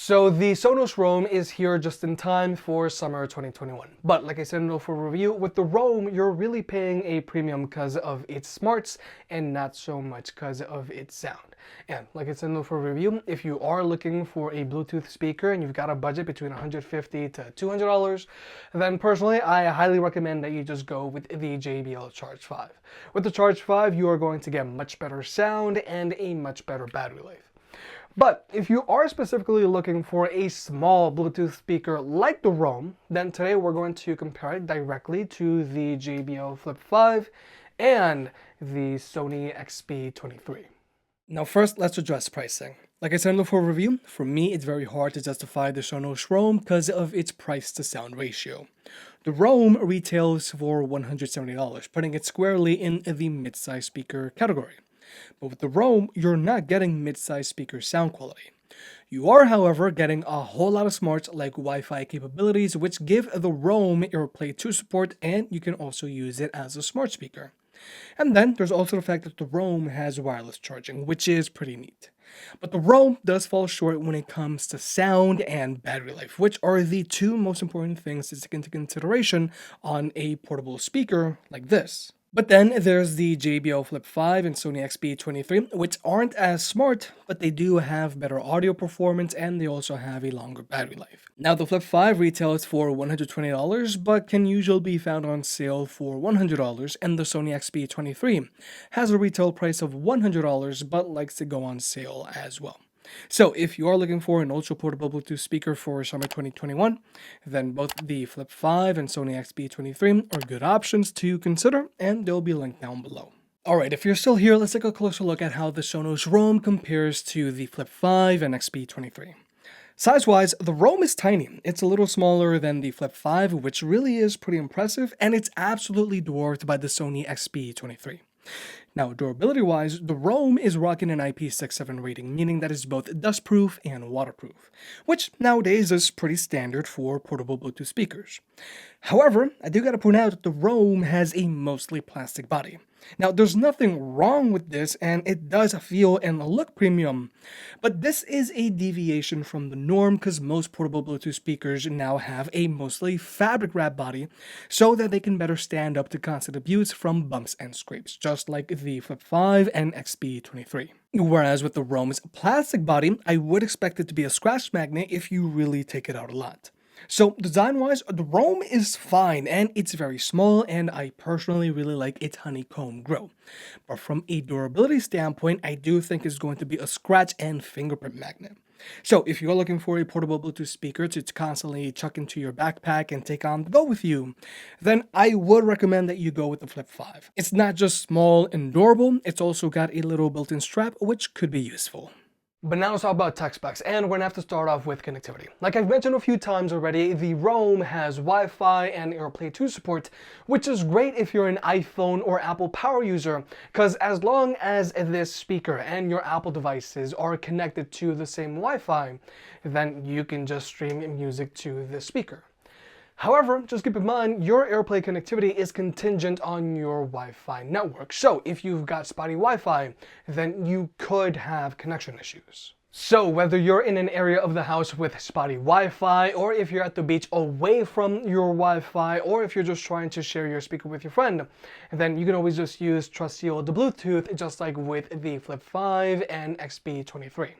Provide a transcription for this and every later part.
So the Sonos Roam is here just in time for summer 2021. But like I said in the full review, with the Roam, you're really paying a premium because of its smarts and not so much because of its sound. And like I said in the full review, if you are looking for a Bluetooth speaker and you've got a budget between $150 to $200, then personally, I highly recommend that you just go with the JBL Charge 5. With the Charge 5, you are going to get much better sound and a much better battery life. But if you are specifically looking for a small Bluetooth speaker like the Roam, then today we're going to compare it directly to the JBL Flip 5 and the Sony XP23. Now first, let's address pricing. Like I said in the full review, for me it's very hard to justify the Sonos Roam because of its price to sound ratio. The Roam retails for $170, putting it squarely in the mid-size speaker category. But with the Roam, you're not getting mid-size speaker sound quality. You are, however, getting a whole lot of smarts like Wi-Fi capabilities, which give the Roam AirPlay 2 support, and you can also use it as a smart speaker. And then there's also the fact that the Roam has wireless charging, which is pretty neat. But the Roam does fall short when it comes to sound and battery life, which are the two most important things to take into consideration on a portable speaker like this. But then there's the JBL Flip 5 and Sony XP23, which aren't as smart, but they do have better audio performance and they also have a longer battery life. Now the Flip 5 retails for $120, but can usually be found on sale for $100, and the Sony XP23 has a retail price of $100, but likes to go on sale as well. So if you are looking for an ultra portable Bluetooth speaker for summer 2021, then both the Flip 5 and Sony XP23 are good options to consider, and they'll be linked down below. Alright, if you're still here, let's take a closer look at how the Sonos Roam compares to the Flip 5 and XP23. Size-wise, the Roam is tiny. It's a little smaller than the Flip 5, which really is pretty impressive, and it's absolutely dwarfed by the Sony XP23. Now, durability-wise, the Roam is rocking an IP67 rating, meaning that it's both dustproof and waterproof, which nowadays is pretty standard for portable Bluetooth speakers. However, I do gotta point out that the Roam has a mostly plastic body. Now, there's nothing wrong with this, and it does feel and look premium, but this is a deviation from the norm because most portable Bluetooth speakers now have a mostly fabric wrap body so that they can better stand up to constant abuse from bumps and scrapes, just like the Flip 5 and XP23. Whereas with the Roam's plastic body, I would expect it to be a scratch magnet if you really take it out a lot. So design-wise, the Roam is fine, and it's very small, and I personally really like its honeycomb grille. But from a durability standpoint, I do think it's going to be a scratch and fingerprint magnet. So if you're looking for a portable Bluetooth speaker to constantly chuck into your backpack and take on the go with you, then I would recommend that you go with the Flip 5. It's not just small and durable, it's also got a little built-in strap, which could be useful. But now let's talk about tech specs, and we're gonna have to start off with connectivity. Like I've mentioned a few times already, the Roam has Wi-Fi and AirPlay 2 support, which is great if you're an iPhone or Apple Power user, because as long as this speaker and your Apple devices are connected to the same Wi-Fi, then you can just stream music to the speaker. However, just keep in mind, your AirPlay connectivity is contingent on your Wi-Fi network. So if you've got spotty Wi-Fi, then you could have connection issues. So whether you're in an area of the house with spotty Wi-Fi, or if you're at the beach away from your Wi-Fi, or if you're just trying to share your speaker with your friend, then you can always just use trusty old Bluetooth, just like with the Flip 5 and XP23.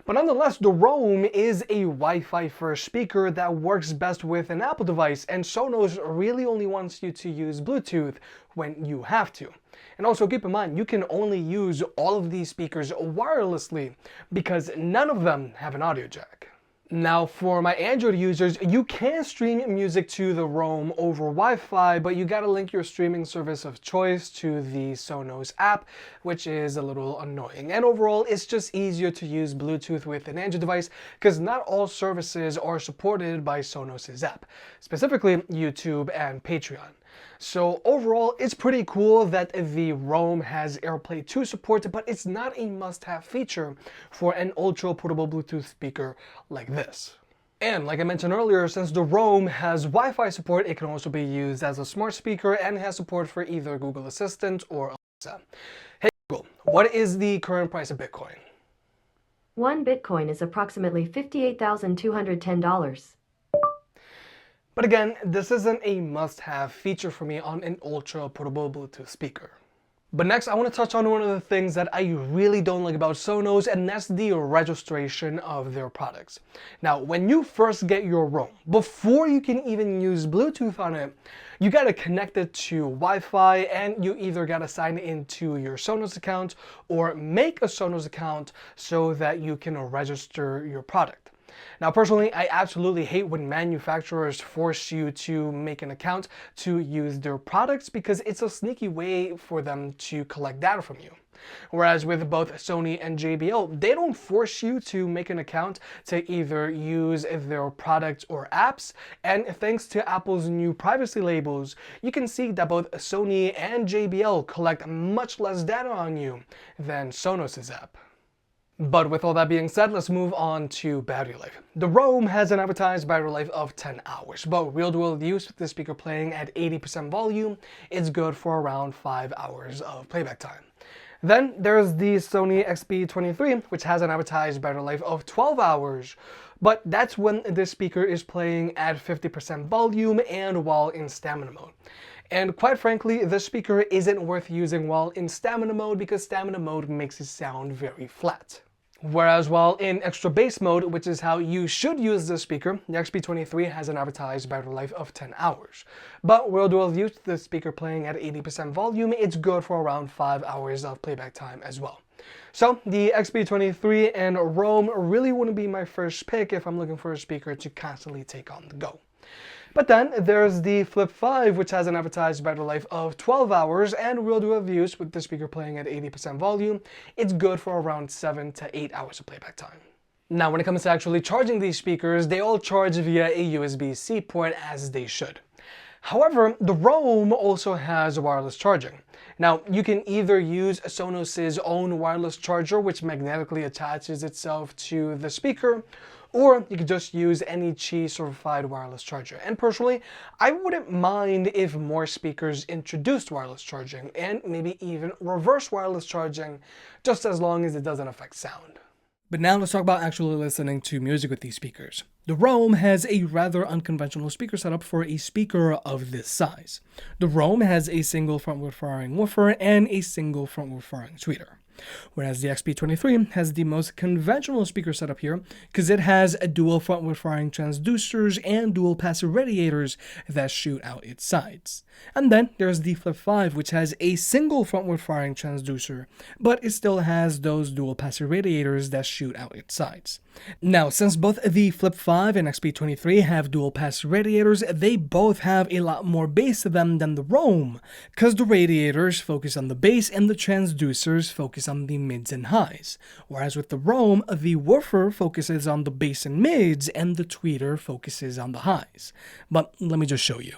But nonetheless, the Roam is a Wi-Fi first speaker that works best with an Apple device, and Sonos really only wants you to use Bluetooth when you have to. And also keep in mind, you can only use all of these speakers wirelessly because none of them have an audio jack. Now for my Android users, you can stream music to the Roam over Wi-Fi, but you gotta link your streaming service of choice to the Sonos app, which is a little annoying. And overall, it's just easier to use Bluetooth with an Android device because not all services are supported by Sonos' app, specifically YouTube and Patreon. So overall, it's pretty cool that the Roam has AirPlay 2 support, but it's not a must-have feature for an ultra portable Bluetooth speaker like this. And like I mentioned earlier, since the Roam has Wi-Fi support, it can also be used as a smart speaker and has support for either Google Assistant or Alexa. Hey Google, what is the current price of Bitcoin? One Bitcoin is approximately $58,210. But again, this isn't a must-have feature for me on an ultra portable Bluetooth speaker. But next, I want to touch on one of the things that I really don't like about Sonos, and that's the registration of their products. Now, when you first get your Roam, before you can even use Bluetooth on it, you gotta connect it to Wi-Fi, and you either gotta sign into your Sonos account or make a Sonos account so that you can register your product. Now, personally, I absolutely hate when manufacturers force you to make an account to use their products because it's a sneaky way for them to collect data from you. Whereas with both Sony and JBL, they don't force you to make an account to either use their products or apps. And thanks to Apple's new privacy labels, you can see that both Sony and JBL collect much less data on you than Sonos' app. But with all that being said, let's move on to battery life. The Roam has an advertised battery life of 10 hours, but real-world use with the speaker playing at 80% volume, it's good for around 5 hours of playback time. Then there's the Sony XP23, which has an advertised battery life of 12 hours, but that's when this speaker is playing at 50% volume and while in stamina mode. And quite frankly, this speaker isn't worth using while in stamina mode because stamina mode makes it sound very flat. Whereas while in extra bass mode, which is how you should use this speaker, the XP23 has an advertised battery life of 10 hours. But real-world use, the speaker playing at 80% volume, it's good for around 5 hours of playback time as well. So the XP23 and Roam really wouldn't be my first pick if I'm looking for a speaker to constantly take on the go. But then there's the Flip 5, which has an advertised battery life of 12 hours and real-world use with the speaker playing at 80% volume. It's good for around 7 to 8 hours of playback time. Now, when it comes to actually charging these speakers, they all charge via a USB-C port as they should. However, the Roam also has wireless charging. Now, you can either use Sonos' own wireless charger, which magnetically attaches itself to the speaker, or you could just use any Qi certified wireless charger. And personally, I wouldn't mind if more speakers introduced wireless charging and maybe even reverse wireless charging, just as long as it doesn't affect sound. But now let's talk about actually listening to music with these speakers. The Roam has a rather unconventional speaker setup for a speaker of this size. The Roam has a single frontward-firing woofer and a single frontward-firing tweeter. Whereas the XP23 has the most conventional speaker setup here because it has a dual frontward-firing transducers and dual passive radiators that shoot out its sides. And then there's the Flip 5, which has a single frontward-firing transducer, but it still has those dual passive radiators that shoot out its sides. Now, since both the Flip 5 and XP23 have dual passive radiators, they both have a lot more bass to them than the Roam, because the radiators focus on the bass and the transducers focus on the mids and highs. Whereas with the Roam, the woofer focuses on the bass and mids, and the tweeter focuses on the highs. But let me just show you.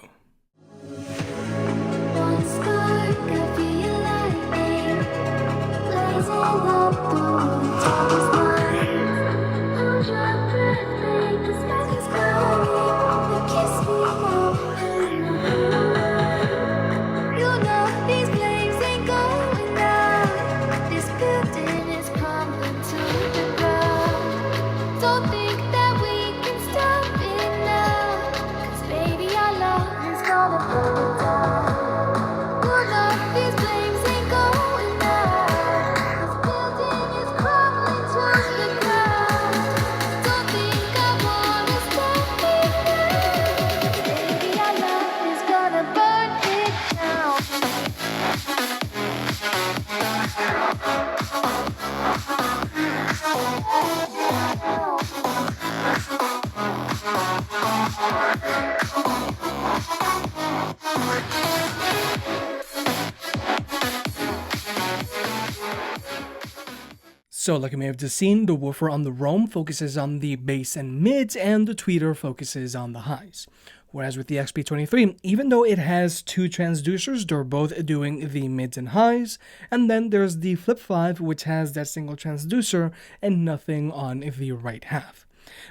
So like you may have just seen, the woofer on the Roam focuses on the bass and mids, and the tweeter focuses on the highs. Whereas with the XP23, even though it has two transducers, they're both doing the mids and highs. And then there's the Flip 5, which has that single transducer and nothing on the right half.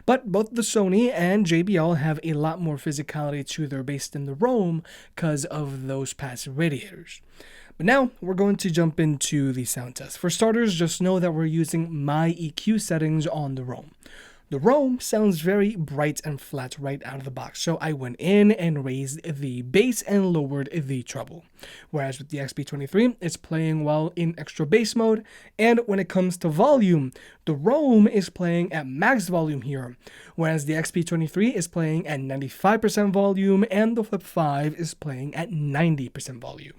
But both the Sony and JBL have a lot more physicality to their bass than the Roam because of those passive radiators. But now we're going to jump into the sound test. For starters, just know that we're using my EQ settings on the Roam. The Roam sounds very bright and flat right out of the box, so I went in and raised the bass and lowered the treble. Whereas with the XP23, it's playing well in extra bass mode, and when it comes to volume, the Roam is playing at max volume here, whereas the XP23 is playing at 95% volume and the Flip 5 is playing at 90% volume.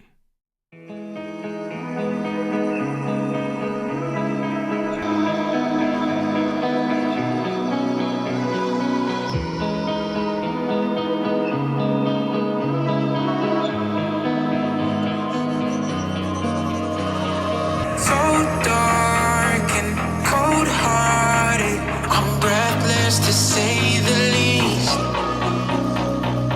To say the least,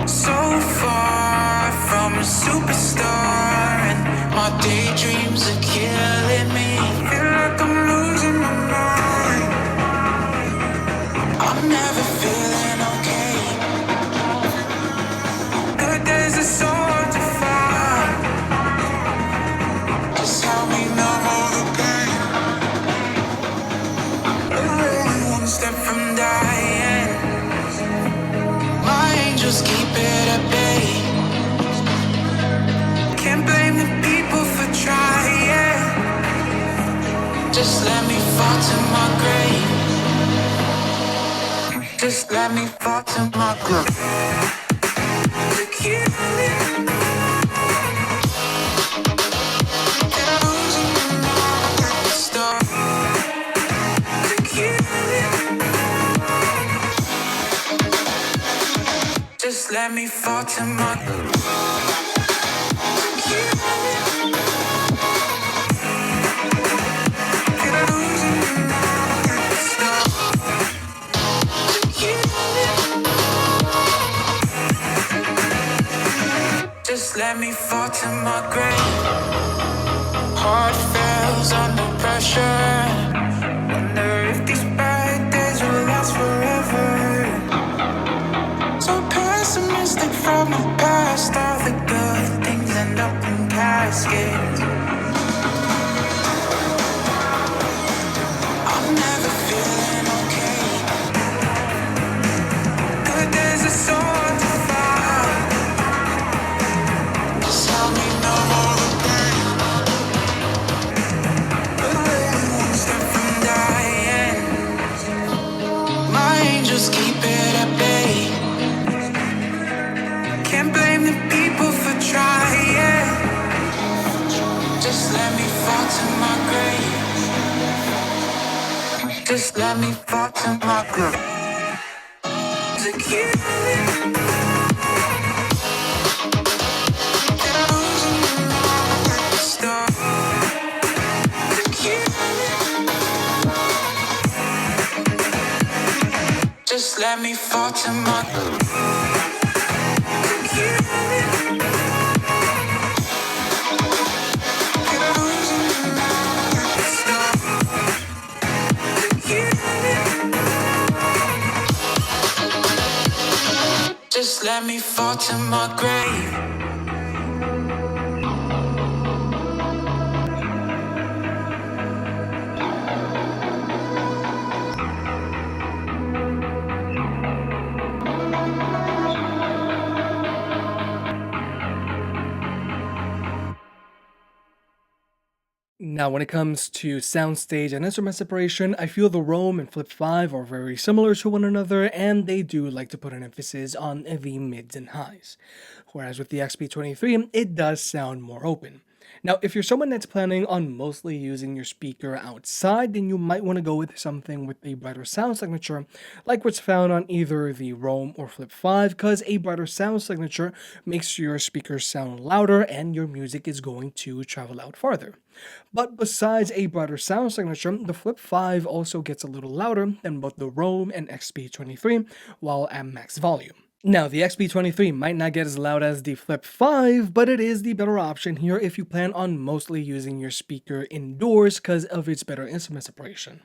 so far from a superstar, and my daydreams are killing me. Feel like I'm losing my mind. I'm never feeling okay. Good days are so hard to find. Just help me numb all the pain. I'm only one step from dying. Just keep it at bay. Can't blame the people for trying. Just let me fall to my grave. Just let me fall to my grave. To kill it. Just let me fall to my Just let me fall to my grave. Heart fails under pressure. Wonder if these bad days will last forever. So pessimistic from the past, all the good things end up in caskets. I'm never feeling okay. Good days are so hard to find. Just help me know all the pain. Only one step from dying. My angels keep it at bay. Can't blame the people for trying. Just let me fall to my grave. Just let me fall to my grave. To kill it. To kill it. Just let me fall to my grave. Just let me fall to my grave. Now, when it comes to soundstage and instrument separation, I feel the Roam and Flip 5 are very similar to one another, and they do like to put an emphasis on the mids and highs. Whereas with the XP23, it does sound more open. Now, if you're someone that's planning on mostly using your speaker outside, then you might want to go with something with a brighter sound signature, like what's found on either the Roam or Flip 5, because a brighter sound signature makes your speakers sound louder and your music is going to travel out farther. But besides a brighter sound signature, the Flip 5 also gets a little louder than both the Roam and XP23 while at max volume. Now, the XP23 might not get as loud as the Flip 5, but it is the better option here if you plan on mostly using your speaker indoors because of its better instrument separation.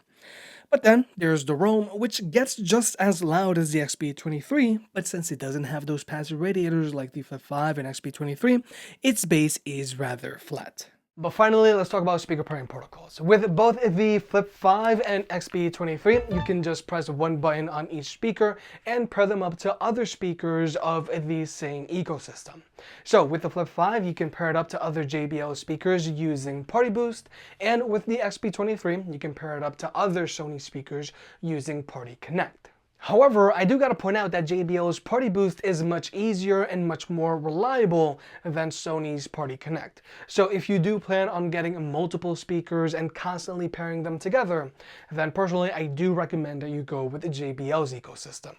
But then there's the Roam, which gets just as loud as the XP23, but since it doesn't have those passive radiators like the Flip 5 and XP23, its bass is rather flat. But finally, let's talk about speaker pairing protocols. With both the Flip 5 and XP23, you can just press one button on each speaker and pair them up to other speakers of the same ecosystem. So with the Flip 5, you can pair it up to other JBL speakers using Party Boost, and with the XP23, you can pair it up to other Sony speakers using Party Connect. However, I do gotta point out that JBL's Party Boost is much easier and much more reliable than Sony's Party Connect. So if you do plan on getting multiple speakers and constantly pairing them together, then personally I do recommend that you go with the JBL's ecosystem.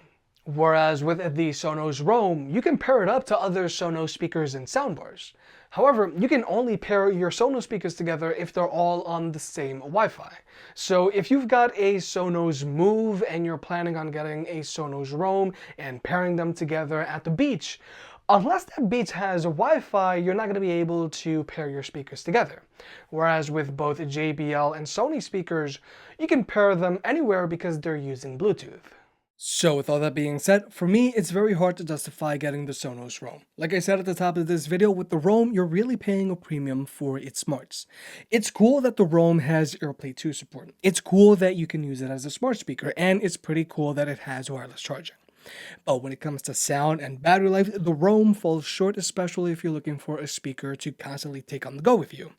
Whereas with the Sonos Roam, you can pair it up to other Sonos speakers and soundbars. However, you can only pair your Sonos speakers together if they're all on the same Wi-Fi. So if you've got a Sonos Move and you're planning on getting a Sonos Roam and pairing them together at the beach, unless that beach has Wi-Fi, you're not going to be able to pair your speakers together. Whereas with both JBL and Sony speakers, you can pair them anywhere because they're using Bluetooth. So with all that being said, for me, it's very hard to justify getting the Sonos Roam. Like I said at the top of this video, with the Roam, you're really paying a premium for its smarts. It's cool that the Roam has AirPlay 2 support. It's cool that you can use it as a smart speaker, and it's pretty cool that it has wireless charging. But when it comes to sound and battery life, the Roam falls short, especially if you're looking for a speaker to constantly take on the go with you.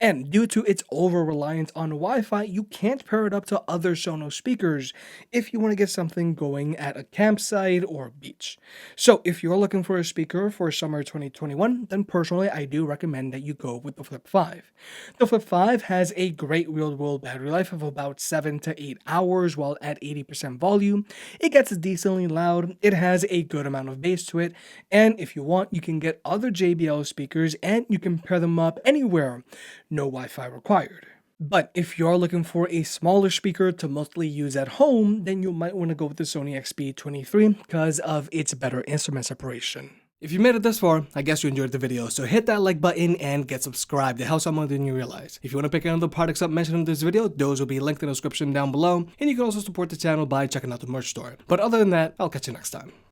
And due to its over-reliance on Wi-Fi, you can't pair it up to other Sonos speakers if you want to get something going at a campsite or beach. So if you're looking for a speaker for summer 2021, then personally I do recommend that you go with the Flip 5. The Flip 5 has a great real-world battery life of about 7 to 8 hours, while at 80% volume, it gets decently loud. It has a good amount of bass to it, and if you want, you can get other JBL speakers and you can pair them up anywhere, no Wi-Fi required. But if you're looking for a smaller speaker to mostly use at home, then you might want to go with the Sony XP23 because of its better instrument separation. If you made it this far, I guess you enjoyed the video, so hit that like button and get subscribed. It helps out more than you realize. If you want to pick any of the products up mentioned in this video, those will be linked in the description down below, and you can also support the channel by checking out the merch store. But other than that, I'll catch you next time.